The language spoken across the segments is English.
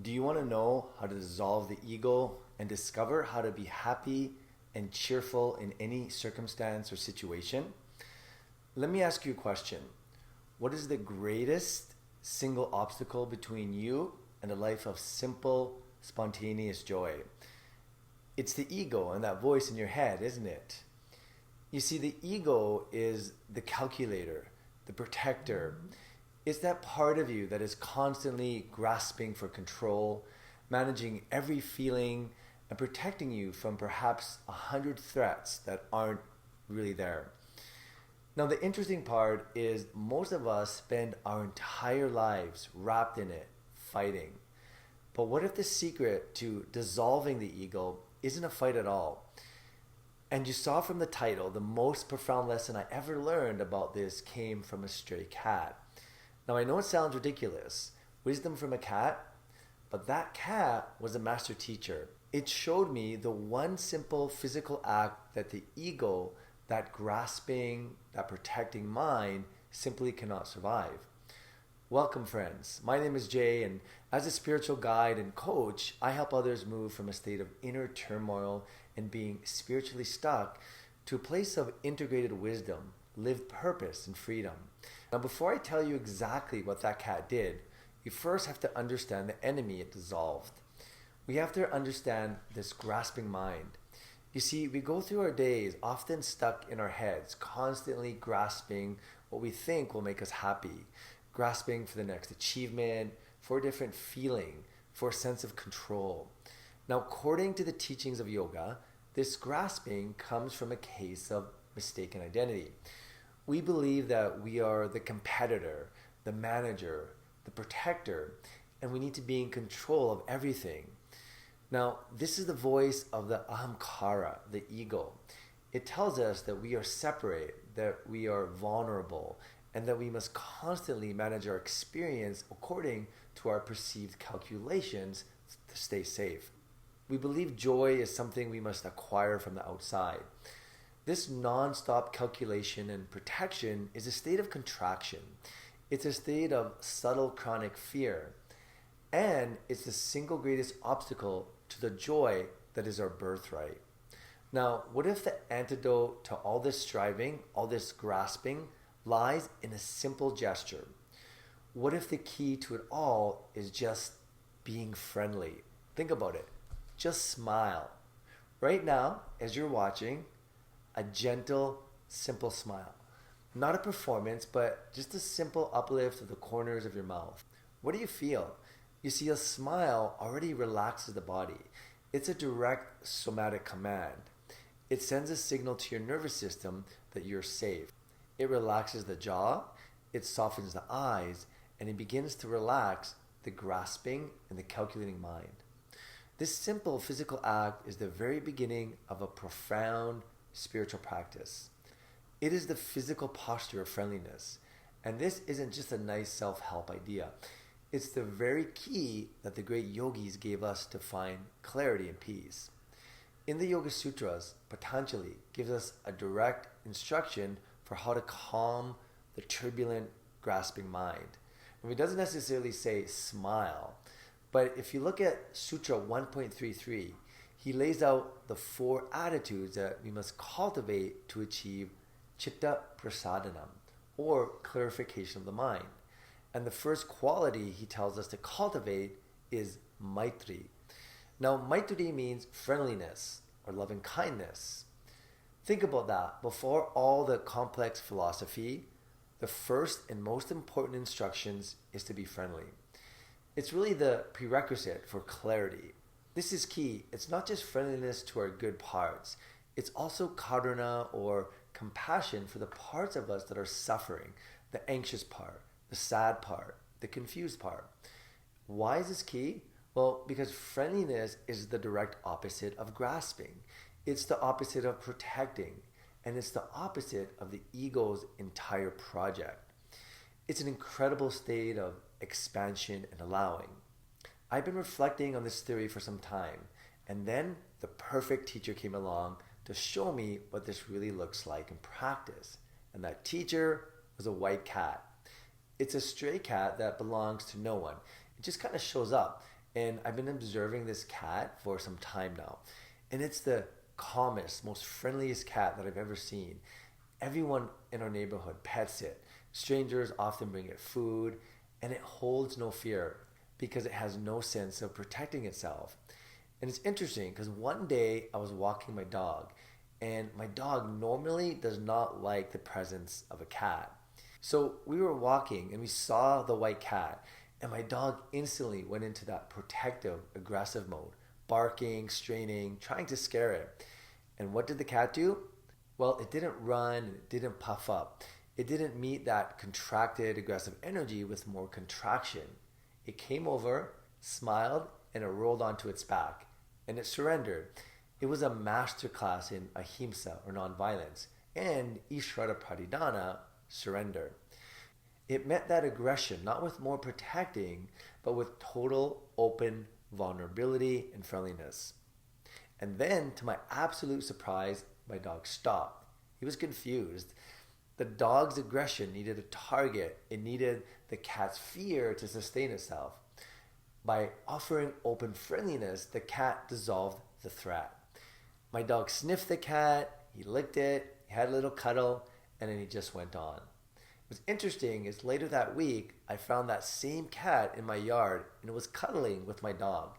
Do you want to know how to dissolve the ego and discover how to be happy and cheerful in any circumstance or situation? Let me ask you a question. What is the greatest single obstacle between you and a life of simple, spontaneous joy? It's the ego and that voice in your head, isn't it? You see, the ego is the calculator, the protector. It's that part of you that is constantly grasping for control, managing every feeling, and protecting you from perhaps 100 threats that aren't really there. Now, the interesting part is most of us spend our entire lives wrapped in it, fighting. But what if the secret to dissolving the ego isn't a fight at all? And you saw from the title, the most profound lesson I ever learned about this came from a stray cat. Now, I know it sounds ridiculous, wisdom from a cat, but that cat was a master teacher. It showed me the one simple physical act that the ego, that grasping, that protecting mind, simply cannot survive. Welcome, friends. My name is Jay, and as a spiritual guide and coach, I help others move from a state of inner turmoil and being spiritually stuck to a place of integrated wisdom, lived purpose, and freedom. Now, before I tell you exactly what that cat did, you first have to understand the enemy it dissolved. We have to understand this grasping mind. You see, we go through our days often stuck in our heads, constantly grasping what we think will make us happy, grasping for the next achievement, for a different feeling, for a sense of control. Now, according to the teachings of yoga, this grasping comes from a case of mistaken identity. We believe that we are the competitor, the manager, the protector, and we need to be in control of everything. Now, this is the voice of the Ahamkara, the ego. It tells us that we are separate, that we are vulnerable, and that we must constantly manage our experience according to our perceived calculations to stay safe. We believe joy is something we must acquire from the outside. This non-stop calculation and protection is a state of contraction. It's a state of subtle chronic fear. And it's the single greatest obstacle to the joy that is our birthright. Now, what if the antidote to all this striving, all this grasping, lies in a simple gesture? What if the key to it all is just being friendly? Think about it. Just smile. Right now, as you're watching, a gentle, simple smile. Not a performance, but just a simple uplift of the corners of your mouth. What do you feel? You see, a smile already relaxes the body. It's a direct somatic command. It sends a signal to your nervous system that you're safe. It relaxes the jaw, it softens the eyes, and it begins to relax the grasping and the calculating mind. This simple physical act is the very beginning of a profound spiritual practice. It is the physical posture of friendliness. And this isn't just a nice self-help idea. It's the very key that the great yogis gave us to find clarity and peace. In the Yoga Sutras, Patanjali gives us a direct instruction for how to calm the turbulent, grasping mind. And he doesn't necessarily say smile, but if you look at Sutra 1.33, he lays out the 4 attitudes that we must cultivate to achieve chitta prasadanam, or clarification of the mind. And the first quality he tells us to cultivate is Maitri. Now, Maitri means friendliness or loving kindness. Think about that. Before all the complex philosophy, the first and most important instructions is to be friendly. It's really the prerequisite for clarity. This is key. It's not just friendliness to our good parts. It's also karuna, or compassion, for the parts of us that are suffering, the anxious part, the sad part, the confused part. Why is this key? Well, because friendliness is the direct opposite of grasping. It's the opposite of protecting, and it's the opposite of the ego's entire project. It's an incredible state of expansion and allowing. I've been reflecting on this theory for some time, and then the perfect teacher came along to show me what this really looks like in practice. And that teacher was a white cat. It's a stray cat that belongs to no one. It just kind of shows up. And I've been observing this cat for some time now. And it's the calmest, most friendliest cat that I've ever seen. Everyone in our neighborhood pets it. Strangers often bring it food, and it holds no fear because it has no sense of protecting itself. And it's interesting because one day I was walking my dog, and my dog normally does not like the presence of a cat. So we were walking and we saw the white cat, and my dog instantly went into that protective, aggressive mode, barking, straining, trying to scare it. And what did the cat do? Well, it didn't run, it didn't puff up. It didn't meet that contracted, aggressive energy with more contraction. It came over, smiled, and it rolled onto its back. And it surrendered. It was a masterclass in ahimsa, or nonviolence, and Ishvara Pranidhana, surrender. It met that aggression not with more protecting, but with total open vulnerability and friendliness. And then, to my absolute surprise, my dog stopped. He was confused. The dog's aggression needed a target. It needed the cat's fear to sustain itself. By offering open friendliness, the cat dissolved the threat. My dog sniffed the cat, he licked it, he had a little cuddle, and then he just went on. What's interesting is later that week, I found that same cat in my yard, and it was cuddling with my dog.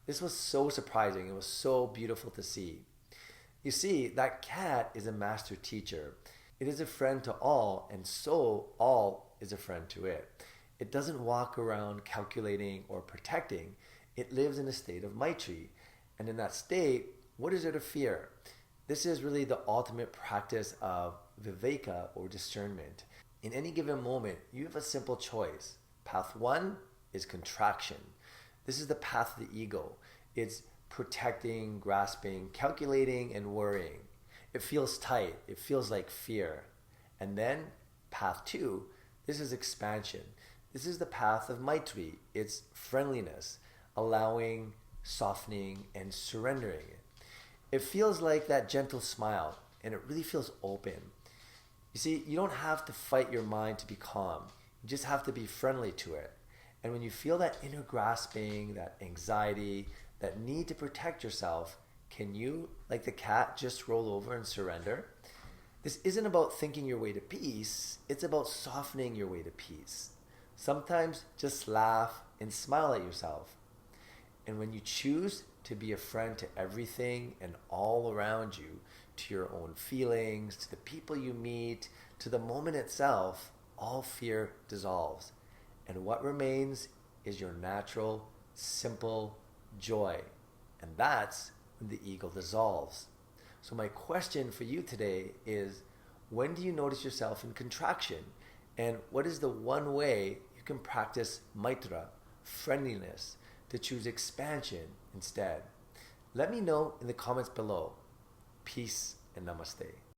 This was so surprising. It was so beautiful to see. You see, that cat is a master teacher. It is a friend to all, and so all is a friend to it. It doesn't walk around calculating or protecting. It lives in a state of Maitri. And in that state, what is there to fear? This is really the ultimate practice of viveka, or discernment. In any given moment, you have a simple choice. Path one is contraction. This is the path of the ego. It's protecting, grasping, calculating, and worrying. It feels tight. It feels like fear. And then path two, this is expansion. This is the path of Maitri. It's friendliness, allowing, softening, and surrendering it. It feels like that gentle smile, and it really feels open. You see, you don't have to fight your mind to be calm. You just have to be friendly to it. And when you feel that inner grasping, that anxiety, that need to protect yourself, can you, like the cat, just roll over and surrender? This isn't about thinking your way to peace. It's about softening your way to peace. Sometimes just laugh and smile at yourself. And when you choose to be a friend to everything and all around you, to your own feelings, to the people you meet, to the moment itself, all fear dissolves. And what remains is your natural, simple joy. And that's when the ego dissolves. So my question for you today is, when do you notice yourself in contraction? And what is the one way you can practice maitra, friendliness, to choose expansion instead? Let me know in the comments below. Peace and namaste.